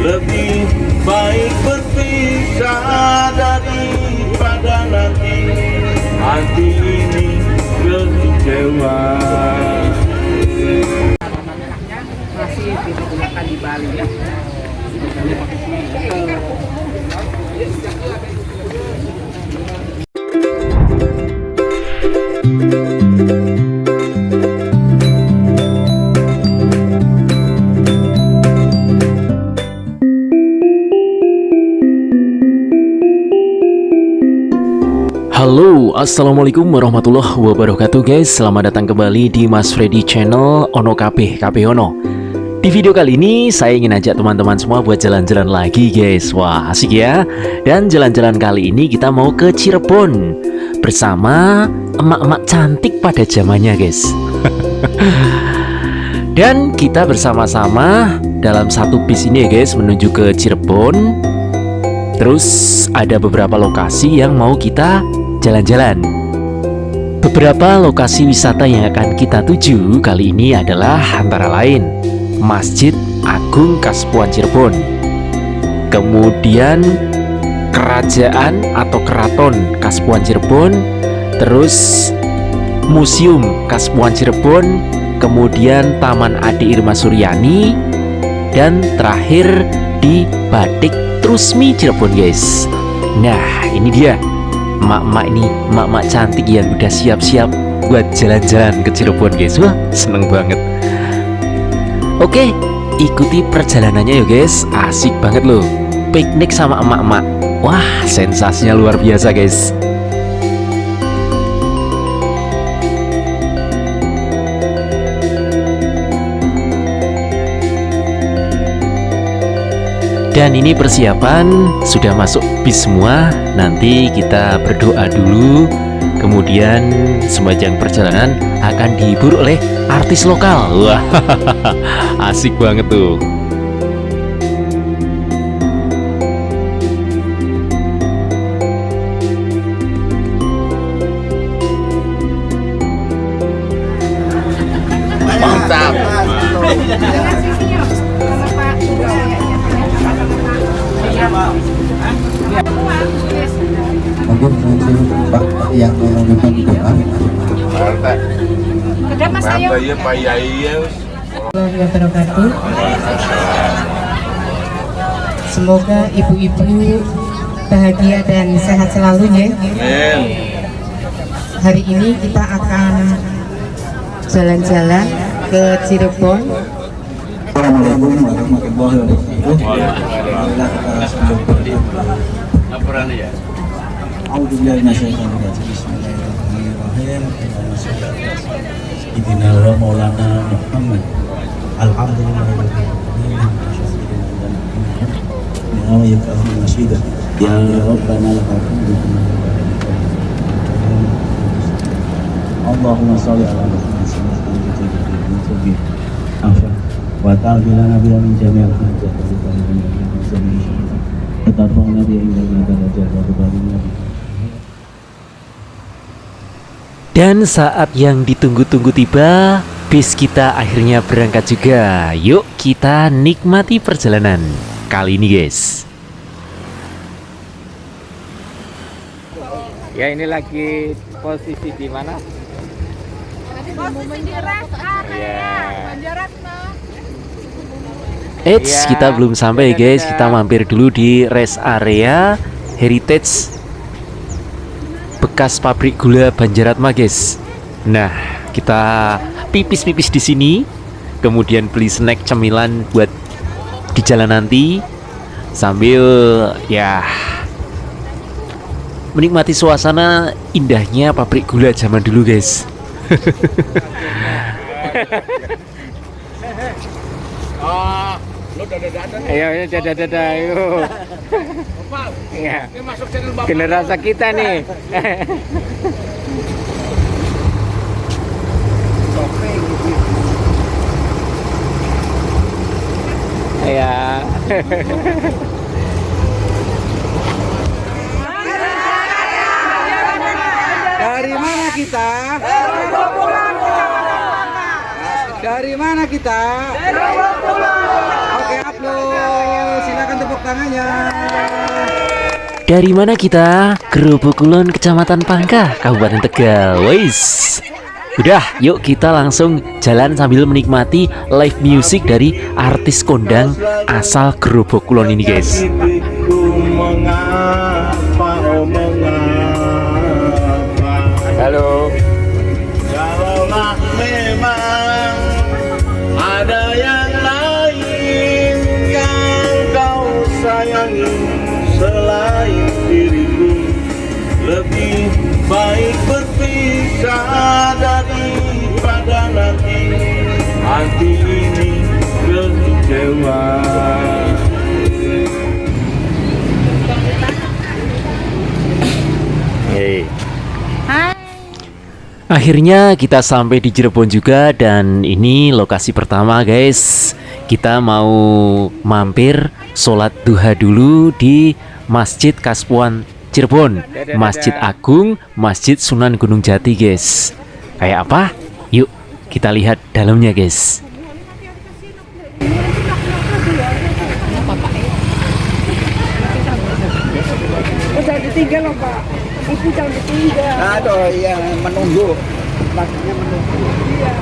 Lebih baik berpisah daripada nanti hati ini kecewa. Masih digunakan di Bali ya. Halo, assalamualaikum warahmatullahi wabarakatuh guys. Selamat datang kembali di Mas Freddy Channel Ono Kabeh Ono. Di video kali ini saya ingin ajak teman-teman semua buat jalan-jalan lagi guys. Wah asik ya. Dan jalan-jalan kali ini kita mau ke Cirebon bersama emak-emak cantik pada zamannya guys. Dan kita bersama-sama dalam satu bis ini ya guys, menuju ke Cirebon. Terus ada beberapa lokasi yang mau kita jalan-jalan. Beberapa lokasi wisata yang akan kita tuju kali ini adalah antara lain Masjid Agung Kaspuan Cirebon, kemudian Kerajaan atau Keraton Kaspuan Cirebon, terus Museum Kaspuan Cirebon, kemudian Taman Adi Irma Suryani, dan terakhir di Batik Trusmi Cirebon guys. Nah ini dia emak-emak ini, emak-emak cantik yang udah siap-siap buat jalan-jalan ke Cirebon guys. Wah seneng banget. Oke, ikuti perjalanannya yuk guys. Asik banget loh, piknik sama emak-emak. Wah sensasinya luar biasa guys. Dan ini persiapan sudah masuk bis semua. Nanti kita berdoa dulu, kemudian sepanjang perjalanan akan dihibur oleh artis lokal. Wah asik banget tuh. Mantap. Mungkin Pak yang menurunkan doa. Mas ayo. Pak Yai. Wabarakatuh. Semoga ibu-ibu bahagia dan sehat selalu ya. Amin. Hari ini kita akan jalan-jalan ke Cirebon. Assalamualaikum warahmatullahi wabarakatuh. Laporan ya. A'udzubillahi minasyaitonir rajim. Bismillahirrahmanirrahim. Sayyidina wa maulana Muhammad. Alhamdulillah. Ya Rabbana lakal hamdu. Allahumma shalli ala Muhammad wa ta'ala nabiyana min jami'il hajat wa tarfa'na bi indana darajat wa tubalina. Dan saat yang ditunggu-tunggu tiba, bis kita akhirnya berangkat juga. Yuk kita nikmati perjalanan kali ini guys. Ya ini lagi posisi di mana? Posisi di rest area Banjaratma. Eits, Iya, kita belum sampai guys. Kita mampir dulu di rest area Heritage bekas pabrik gula Banjaratma guys. Nah, kita pipis-pipis di sini, kemudian beli snack cemilan buat di jalan nanti, sambil ya menikmati suasana indahnya pabrik gula zaman dulu guys. Ayo dadah ayo. Ya. Generasi kita nih. Ya. Dari mana kita? Dari mana kita? Oke, upload. Silakan. tangannya. Dari mana kita? Gerobok Kulon, Kecamatan Pangkah, Kabupaten Tegal. Wais. Udah, yuk kita langsung jalan sambil menikmati live music dari artis kondang asal Gerobok Kulon ini, guys. Halo. Kalaulah memang ada yang lain yang kau sayangi selain diriku, lebih baik berpisah daripada nanti hati ini kecewa. Hei. Akhirnya kita sampai di Cirebon juga, dan ini lokasi pertama, guys. Kita mau mampir sholat duha dulu di Masjid Kaspuan Cirebon, Masjid Agung, Masjid Sunan Gunung Jati, guys. Kayak apa? Yuk kita lihat dalamnya, guys. Udah ditinggal loh Pak. Ibu jangan ditinggal. Aduh, yang menunggu. Maksudnya menunggu. Iya.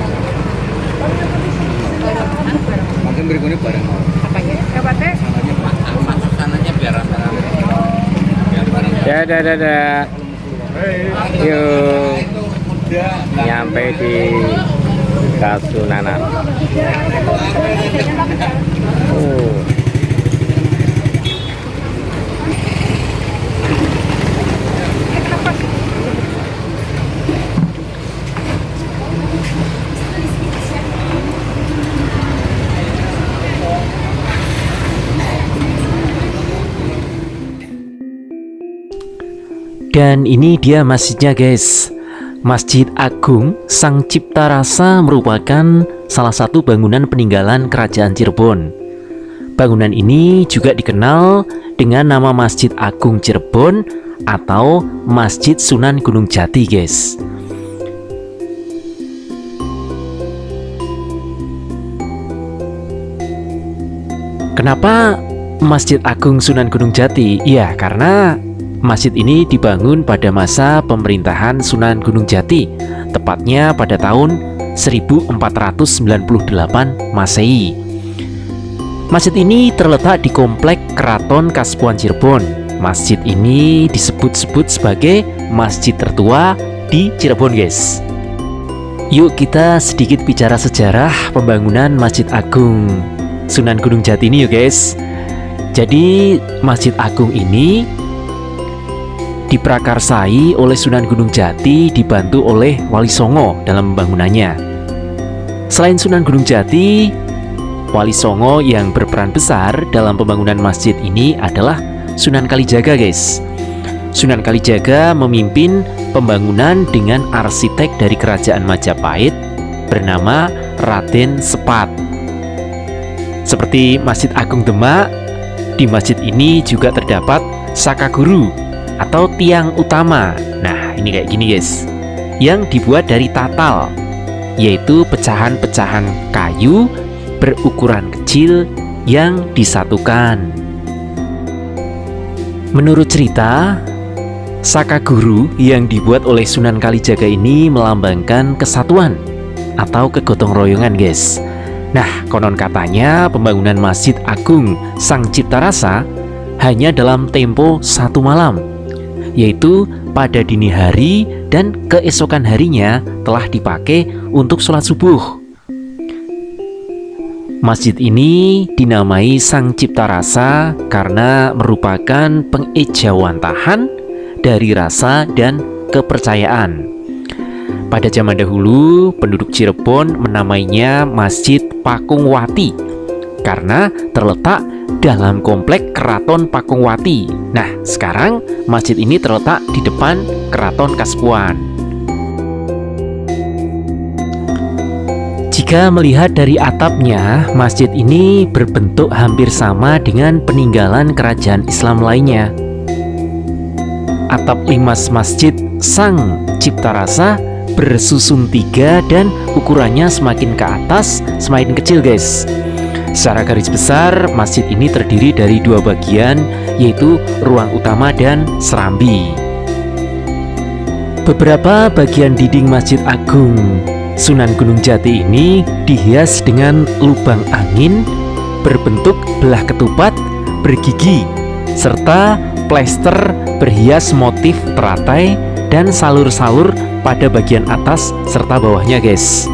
Mungkin berikutnya bareng. Apanya? Coba teh. Masuk sananya biar rame-rame. Dadah. Yuk. Nyampe di Kasunanan. Oh. Dan ini dia masjidnya, guys. Masjid Agung Sang Cipta Rasa merupakan salah satu bangunan peninggalan Kerajaan Cirebon. Bangunan ini juga dikenal dengan nama Masjid Agung Cirebon atau Masjid Sunan Gunung Jati, guys. Kenapa Masjid Agung Sunan Gunung Jati? Ya, karena masjid ini dibangun pada masa pemerintahan Sunan Gunung Jati, tepatnya pada tahun 1498 Masehi. Masjid ini terletak di komplek Keraton Kaspuan Cirebon. Masjid ini disebut-sebut sebagai masjid tertua di Cirebon, guys. Yuk kita sedikit bicara sejarah pembangunan Masjid Agung Sunan Gunung Jati ini, yuk guys. Jadi Masjid Agung ini diprakarsai oleh Sunan Gunung Jati, dibantu oleh Wali Songo dalam pembangunannya. Selain Sunan Gunung Jati, Wali Songo yang berperan besar dalam pembangunan masjid ini adalah Sunan Kalijaga, guys. Sunan Kalijaga memimpin pembangunan dengan arsitek dari Kerajaan Majapahit bernama Raden Sepat. Seperti Masjid Agung Demak, di masjid ini juga terdapat Sakaguru atau tiang utama. Nah, ini kayak gini, guys, yang dibuat dari tatal, yaitu pecahan-pecahan kayu berukuran kecil yang disatukan. Menurut cerita, Sakaguru yang dibuat oleh Sunan Kalijaga ini melambangkan kesatuan atau kegotong royongan, guys. Nah, konon katanya pembangunan Masjid Agung Sang Cipta Rasa hanya dalam tempo 1 malam, yaitu pada dini hari dan keesokan harinya telah dipakai untuk sholat subuh. Masjid ini dinamai Sang Cipta Rasa karena merupakan pengejawantahan dari rasa dan kepercayaan. Pada zaman dahulu, penduduk Cirebon menamainya Masjid Pakungwati karena terletak dalam komplek Keraton Pakungwati. Nah, sekarang masjid ini terletak di depan Keraton Kaspuan. Jika melihat dari atapnya, masjid ini berbentuk hampir sama dengan peninggalan kerajaan Islam lainnya. Atap limas Masjid Sang Cipta Rasa bersusun 3 dan ukurannya semakin ke atas semakin kecil, guys. Secara garis besar, masjid ini terdiri dari dua bagian, yaitu ruang utama dan serambi. Beberapa bagian dinding Masjid Agung Sunan Gunung Jati ini dihias dengan lubang angin berbentuk belah ketupat bergigi, serta plester berhias motif teratai dan salur-salur pada bagian atas serta bawahnya, guys.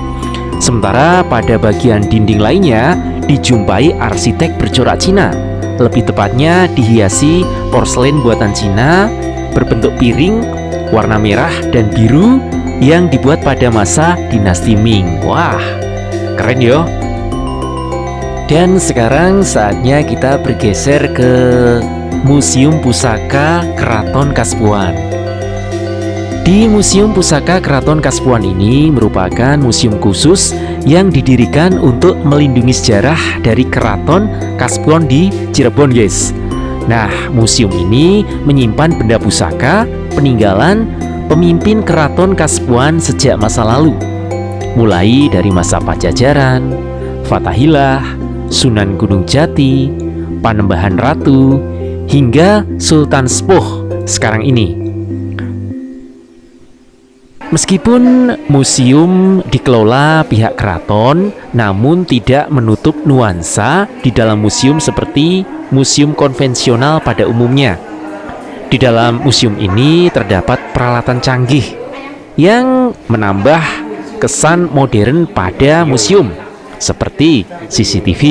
Sementara pada bagian dinding lainnya dijumpai arsitek bercorak Cina, lebih tepatnya dihiasi porselen buatan Cina berbentuk piring warna merah dan biru yang dibuat pada masa dinasti Ming. Wah, keren yo. Dan sekarang saatnya kita bergeser ke Museum Pusaka Keraton Kaspuan. Di Museum Pusaka Keraton Kaspuan ini merupakan museum khusus yang didirikan untuk melindungi sejarah dari Keraton Kaspuan di Cirebon, guys. Nah, museum ini menyimpan benda pusaka peninggalan pemimpin Keraton Kaspuan sejak masa lalu, mulai dari masa Pajajaran, Fathahilah, Sunan Gunung Jati, Panembahan Ratu, hingga Sultan Sepuh sekarang ini. Meskipun museum dikelola pihak keraton, namun tidak menutup nuansa di dalam museum seperti museum konvensional pada umumnya. Di dalam museum ini terdapat peralatan canggih yang menambah kesan modern pada museum, seperti CCTV,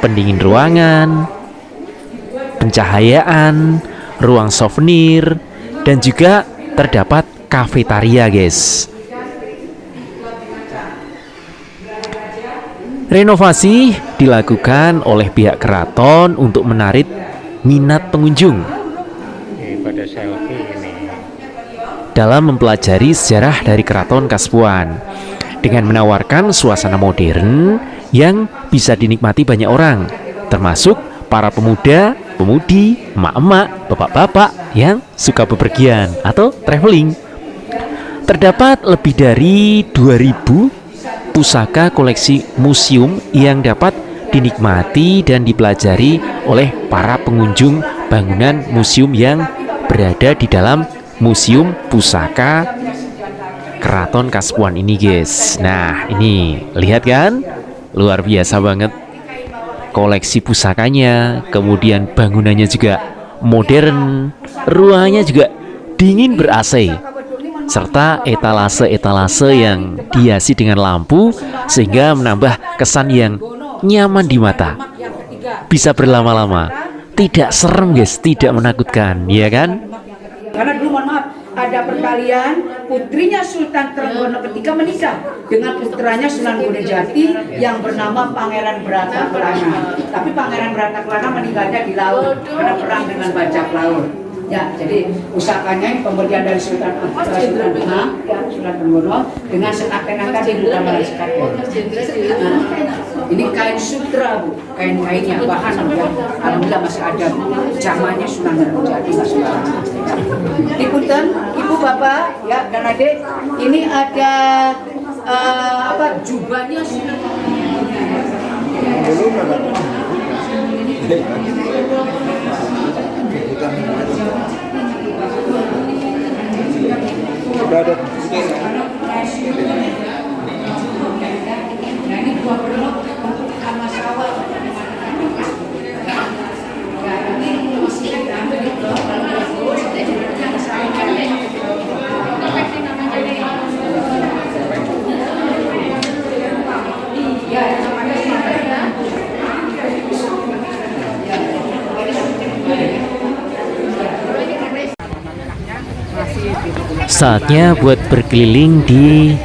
pendingin ruangan, pencahayaan, ruang souvenir, dan juga terdapat kafetaria, guys. Renovasi dilakukan oleh pihak keraton untuk menarik minat pengunjung Pada selfie ini. dalam mempelajari sejarah dari Keraton Kaspuan dengan menawarkan suasana modern yang bisa dinikmati banyak orang, termasuk para pemuda, pemudi, emak-emak, bapak-bapak yang suka bepergian atau traveling. Terdapat lebih dari 2000 pusaka koleksi museum yang dapat dinikmati dan dipelajari oleh para pengunjung bangunan museum yang berada di dalam Museum Pusaka Keraton Kaspuan ini, guys. Nah, ini lihat kan, luar biasa banget koleksi pusakanya, kemudian bangunannya juga modern, ruangannya juga dingin ber-AC, serta etalase-etalase yang dihiasi dengan lampu sehingga menambah kesan yang nyaman di mata. Bisa berlama-lama, tidak serem, guys, tidak menakutkan, ya kan? Karena dulu mohon maaf, ada perkalian putrinya Sultan Trenggono ketika menikah dengan putranya Sunan Gunung Jati yang bernama Pangeran Brataklana. Tapi Pangeran Brataklana meninggalnya di laut karena perang dengan bajak laut. Ya, jadi pusakanya pemberian dari Sultan Trenggono dengan sekaten tadi bukan malah sekaten. Ini kain sutra, Bu, kain-kainnya, bahan yang alhamdulillah masih ada zamannya Sunan Gunung Jati, masih ada. Dipunten, Ibu, Bapak, ya, dan Adik, ini ada jubahnya Sunan Nah, ini dua berlok untuk sama sawah. Ini masih diambil di blok, Saatnya buat berkeliling di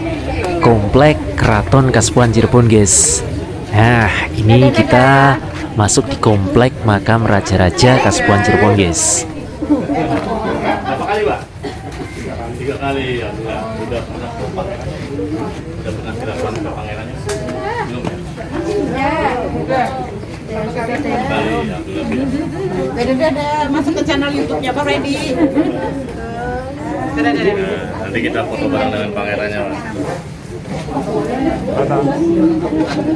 Komplek Keraton Kaspuan Cirebon, guys. Nah, ini kita masuk di Komplek Makam Raja-Raja Kaspuan Cirebon, guys. Berapa kali, Pak? 3 kali ya. Sudah pernah ke pangeran? Sudah pernah kirapan ke pangerannya? Belum ya? Udah. Kali ya, Ada masuk ke channel YouTube-nya Pak Freddy. nanti kita foto bareng dengan pangerannya, Pak.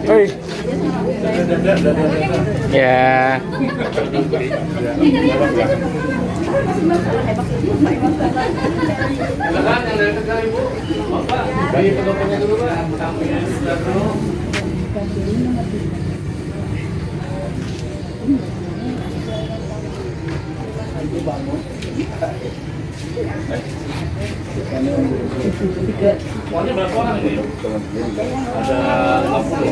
Hei. Ya. Silakan yang dari Tegal Ibu. Bapak, dari pendoponya dulu Pak. Sampingnya sudah dulu. Semuanya berapa orang ini? Ada 50.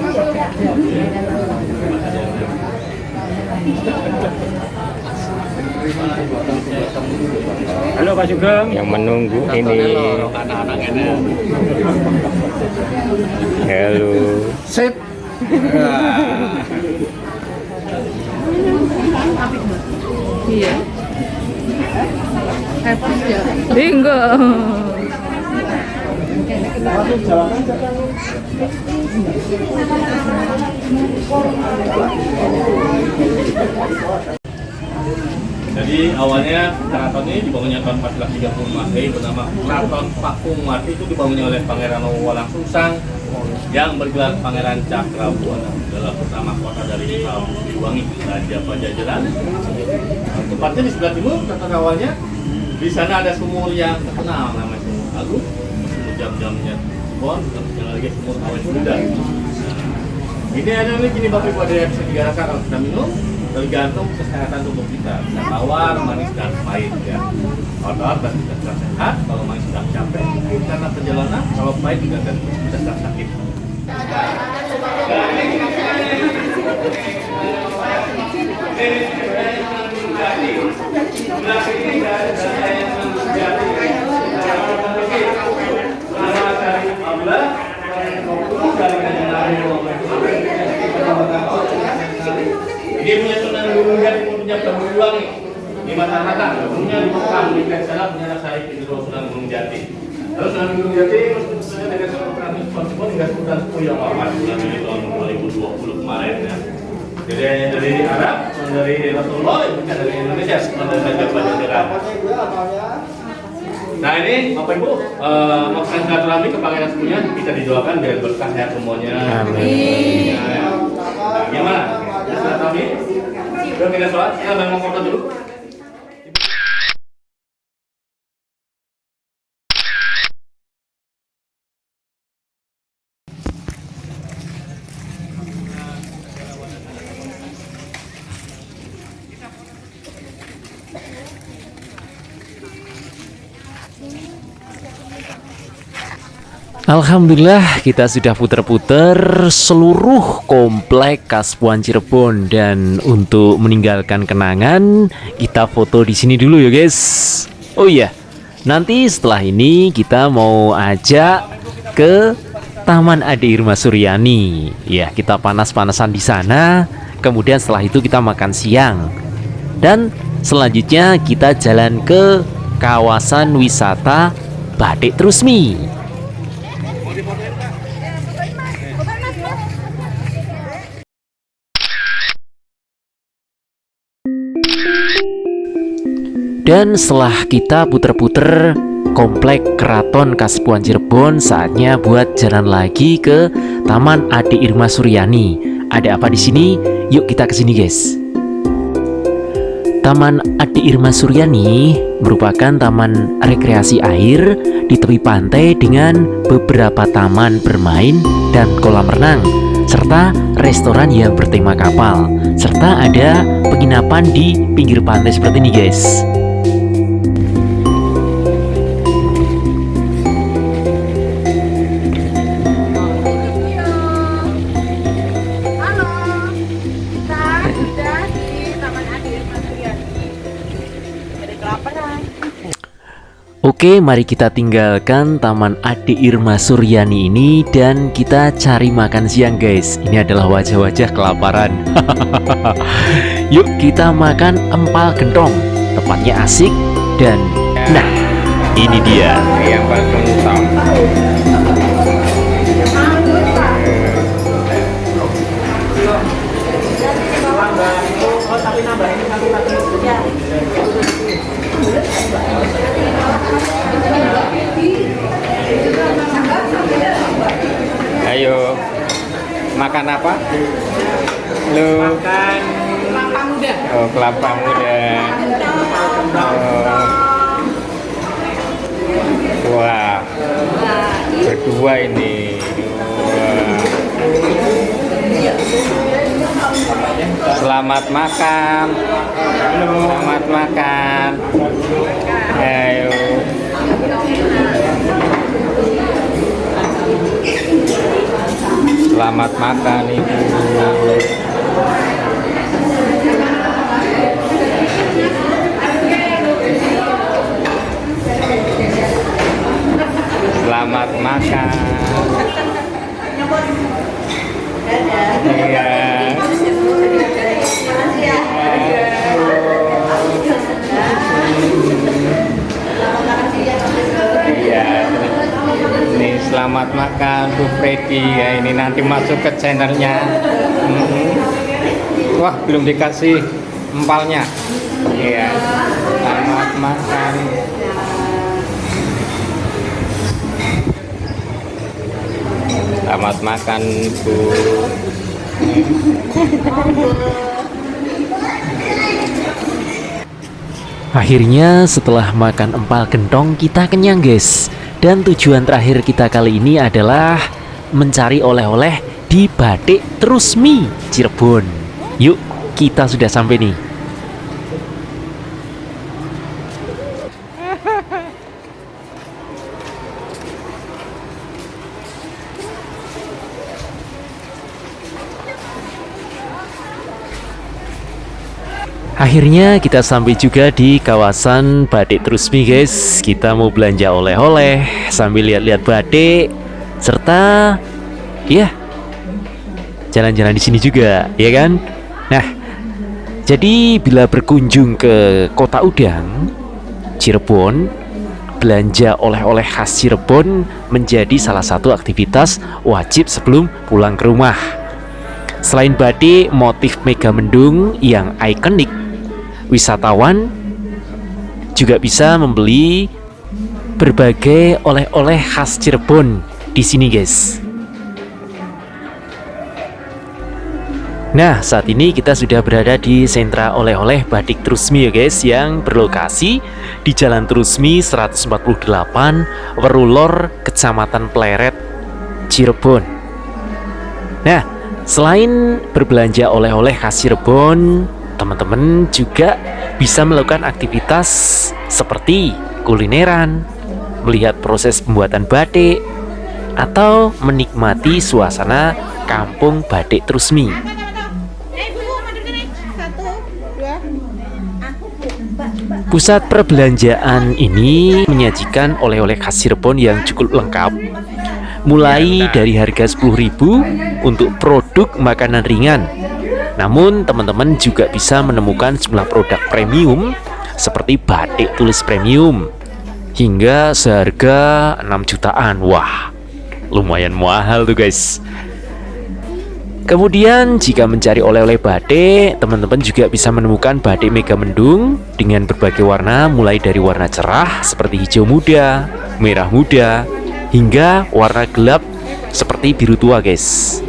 Halo Pak Sugeng. Yang menunggu ini. Anak-anak ini. Halo. Sip. Iya. Happy ya. Enggak. Jadi awalnya keraton ini dibangunnya tahun 1430 Masehi bernama Keraton Pakung Mati, itu dibangunnya oleh Pangeran Walang Sungsang yang bergelar Pangeran Cakrabuana, adalah pertama kota dari Siliwangi, Raja Pajajaran. Tempatnya di sebelah timur, kata awalnya. Di sana ada sumur yang terkenal namanya Sumur Agung, sumur jam-jamnya Bon, yang lagi sumur awet muda. Nah, ini ada nih gini Bapak Ibu, ada yang bisa digarasa kalau kita minum, tergantung kesehatan tubuh kita. Bisa tawar, manis dan pahit ya. Kalau tawar berarti kita sedang sehat, kalau manis sedang capek karena perjalanan, kalau pahit juga kan kita sedang sakit. Dia punya Sunan Gunung Jati, punya Tembulang di mata-mata, punya di Mekah, di Kaisar, punya anak saya di Sunan Gunung Jati. Lalu Sunan Gunung Jati maksudnya dengan Sultan Sepuh dengan Sultan Sepuh yang wafat di tahun 2020 kemarin ya. Jadi dari Arab, dari Rasulullah, bukan dari Indonesia, dari Raja Pajajaran. Nah ini Bapak Ibu, makan silaturahmi ke Pangeran Sepuhnya kita didoakan biar berkah ya semuanya. Amin. Nah, gimana? Silaturahmi? Udah kita sholat, kita bangun foto dulu. Alhamdulillah kita sudah puter-puter seluruh komplek Kaspuan Cirebon, dan untuk meninggalkan kenangan kita foto di sini dulu ya guys. Oh iya, nanti setelah ini kita mau ajak ke Taman Ade Irma Suryani. Ya, kita panas-panasan di sana. Kemudian setelah itu kita makan siang. Dan selanjutnya kita jalan ke kawasan wisata Batik Trusmi. Dan setelah kita puter-puter komplek Keraton Kaspuan Cirebon, saatnya buat jalan lagi ke Taman Ade Irma Suryani. Ada apa di sini? Yuk kita ke sini guys. Taman Ade Irma Suryani merupakan taman rekreasi air di tepi pantai dengan beberapa taman bermain dan kolam renang, serta restoran yang bertema kapal, serta ada penginapan di pinggir pantai seperti ini guys. Oke, mari kita tinggalkan Taman Ade Irma Suryani ini dan kita cari makan siang guys. Ini adalah wajah-wajah kelaparan. Yuk kita makan empal gentong, tempatnya asik dan nah ini dia Ayam gentong. Ayo. Makan apa? Lu makan Kelapa muda. oh, kelapa muda. Oh. Wah. Berdua ini. Wah. Selamat makan. Selamat makan. Ayo. Selamat makan Ibu. Selamat makan. Iya. Iya. Nih selamat makan Bu Freddy ya, ini nanti masuk ke channelnya. Wah belum dikasih empalnya. Iya. Selamat makan. Selamat makan Bu. Akhirnya setelah makan empal gentong kita kenyang guys. Dan tujuan terakhir kita kali ini adalah mencari oleh-oleh di Batik Trusmi Cirebon. Yuk kita sudah sampai nih. Akhirnya kita sampai juga di kawasan Batik Trusmi guys. Kita mau belanja oleh-oleh sambil lihat-lihat batik serta ya jalan-jalan di sini juga, ya kan? Nah, jadi bila berkunjung ke Kota Udang, Cirebon, belanja oleh-oleh khas Cirebon menjadi salah satu aktivitas wajib sebelum pulang ke rumah. Selain batik motif Megamendung yang ikonik, wisatawan juga bisa membeli berbagai oleh-oleh khas Cirebon di sini, guys. Nah, saat ini kita sudah berada di sentra oleh-oleh Batik Trusmi ya, guys, yang berlokasi di Jalan Trusmi 148, Werulor, Kecamatan Pleret, Cirebon. Nah, selain berbelanja oleh-oleh khas Cirebon, teman-teman juga bisa melakukan aktivitas seperti kulineran, melihat proses pembuatan batik, atau menikmati suasana kampung Batik Trusmi. Pusat perbelanjaan ini menyajikan oleh-oleh khas Cirebon yang cukup lengkap, mulai dari harga 10.000 untuk produk makanan ringan. Namun teman-teman juga bisa menemukan sejumlah produk premium seperti batik tulis premium hingga seharga 6 jutaan. Wah, lumayan mahal tuh guys. Kemudian jika mencari oleh-oleh batik, teman-teman juga bisa menemukan batik Megamendung dengan berbagai warna, mulai dari warna cerah seperti hijau muda, merah muda, hingga warna gelap seperti biru tua, guys.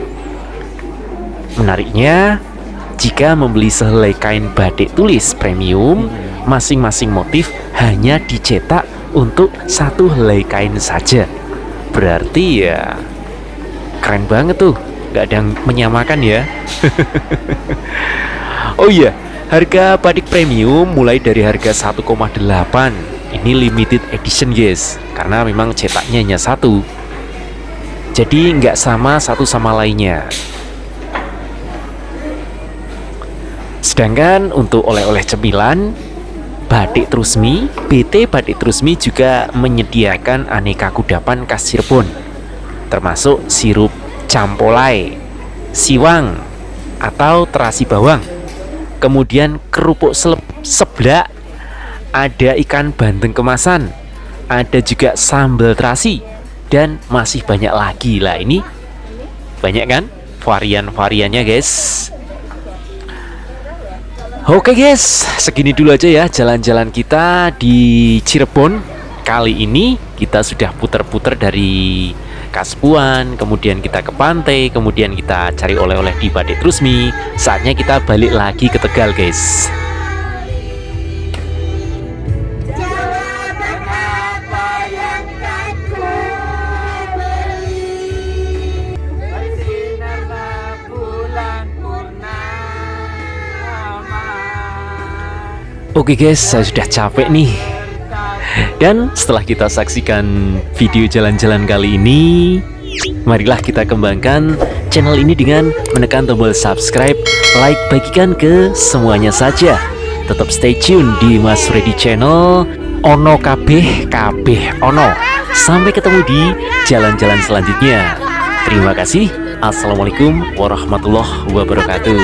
Menariknya, jika membeli sehelai kain batik tulis premium, masing-masing motif hanya dicetak untuk satu helai kain saja. Berarti ya keren banget tuh, nggak ada yang menyamakan ya. Oh iya, harga batik premium mulai dari harga 1,8. Ini limited edition guys, karena memang cetaknya hanya satu, jadi nggak sama satu sama lainnya. Sedangkan untuk oleh-oleh cemilan, Batik Trusmi, BT Batik Trusmi juga menyediakan aneka kudapan khas Cirebon, termasuk sirup campolai, siwang atau terasi bawang, kemudian kerupuk seblak, ada ikan bandeng kemasan, ada juga sambal terasi, dan masih banyak lagi lah. Ini banyak kan varian-variannya guys. Oke guys, segini dulu aja ya jalan-jalan kita di Cirebon. Kali ini kita sudah putar-putar dari Kaspuan, kemudian kita ke pantai, kemudian kita cari oleh-oleh di Batik Trusmi. Saatnya kita balik lagi ke Tegal, guys. Oke guys, saya sudah capek nih. Dan setelah kita saksikan video jalan-jalan kali ini, marilah kita kembangkan channel ini dengan menekan tombol subscribe, like, bagikan ke semuanya saja. Tetap stay tune di Mas Freddy Channel. Ono kabeh ono. Sampai ketemu di jalan-jalan selanjutnya. Terima kasih. Assalamualaikum warahmatullahi wabarakatuh.